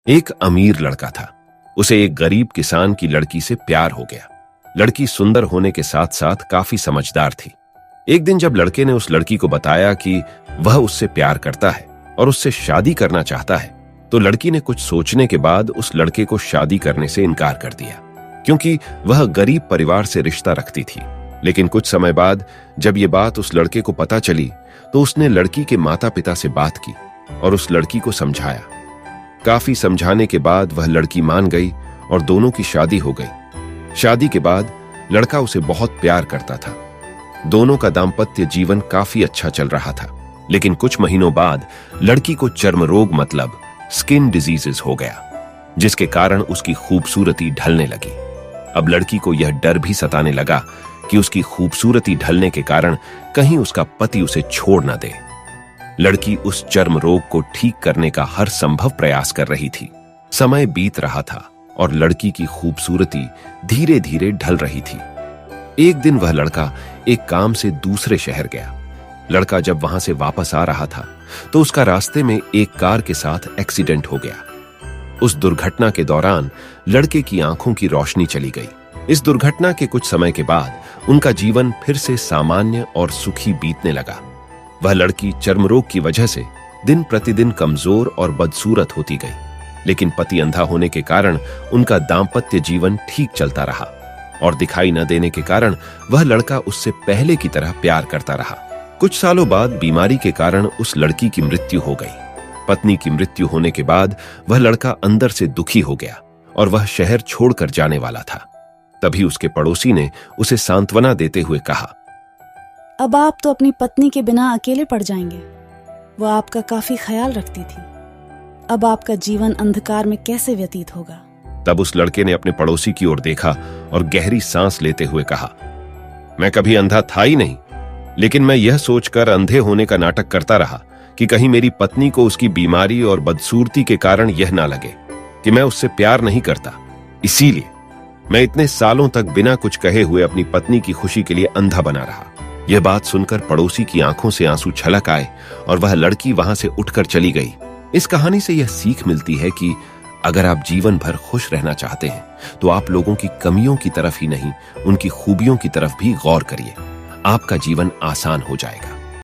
एक अमीर लड़का था। उसे एक गरीब किसान की लड़की से प्यार हो गया। लड़की सुंदर होने के साथ साथ काफी समझदार थी। एक दिन जब लड़के ने उस लड़की को बताया कि वह उससे प्यार करता है और उससे शादी करना चाहता है, तो लड़की ने कुछ सोचने के बाद उस लड़के को शादी करने से इनकार कर दिया, क्योंकि वह गरीब परिवार से रिश्ता रखती थी। लेकिन कुछ समय बाद जब ये बात उस लड़के को पता चली, तो उसने लड़की के माता पिता से बात की और उस लड़की को समझाया। काफी समझाने के बाद वह लड़की मान गई और दोनों की शादी हो गई। शादी के बाद लड़का उसे बहुत प्यार करता था। दोनों का दाम्पत्य जीवन काफी अच्छा चल रहा था। लेकिन कुछ महीनों बाद लड़की को चर्म रोग मतलब स्किन डिजीजेस हो गया, जिसके कारण उसकी खूबसूरती ढलने लगी। अब लड़की को यह डर भी सताने लगा कि उसकी खूबसूरती ढलने के कारण कहीं उसका पति उसे छोड़ न दे। लड़की उस चर्म रोग को ठीक करने का हर संभव प्रयास कर रही थी। समय बीत रहा था और लड़की की खूबसूरती धीरे धीरे ढल रही थी। एक दिन वह लड़का एक काम से दूसरे शहर गया। लड़का जब वहां से वापस आ रहा था, तो उसका रास्ते में एक कार के साथ एक्सीडेंट हो गया। उस दुर्घटना के दौरान लड़के की आंखों की रोशनी चली गई। इस दुर्घटना के कुछ समय के बाद उनका जीवन फिर से सामान्य और सुखी बीतने लगा। वह लड़की चर्म रोग की वजह से दिन प्रतिदिन कमजोर और बदसूरत होती गई, लेकिन पति अंधा होने के कारण उनका दाम्पत्य जीवन ठीक चलता रहा और दिखाई न देने के कारण वह लड़का उससे पहले की तरह प्यार करता रहा। कुछ सालों बाद बीमारी के कारण उस लड़की की मृत्यु हो गई। पत्नी की मृत्यु होने के बाद वह लड़का अंदर से दुखी हो गया और वह शहर छोड़कर जाने वाला था। तभी उसके पड़ोसी ने उसे सांत्वना देते हुए कहा, अब आप तो अपनी पत्नी के बिना अकेले पड़ जाएंगे। वह आपका काफी ख्याल रखती थी। अब आपका जीवन अंधकार में कैसे व्यतीत होगा। तब उस लड़के ने अपने पड़ोसी की ओर देखा और गहरी सांस लेते हुए कहा, मैं कभी अंधा था ही नहीं, लेकिन मैं यह सोचकर अंधे होने का नाटक करता रहा कि कहीं मेरी पत्नी को उसकी बीमारी और बदसूरती के कारण यह ना लगे कि मैं उससे प्यार नहीं करता। इसीलिए मैं इतने सालों तक बिना कुछ कहे हुए अपनी पत्नी की खुशी के लिए अंधा बना रहा। यह बात सुनकर पड़ोसी की आंखों से आंसू छलक आए और वह लड़की वहां से उठकर चली गई। इस कहानी से यह सीख मिलती है कि अगर आप जीवन भर खुश रहना चाहते हैं, तो आप लोगों की कमियों की तरफ ही नहीं, उनकी खूबियों की तरफ भी गौर करिए। आपका जीवन आसान हो जाएगा।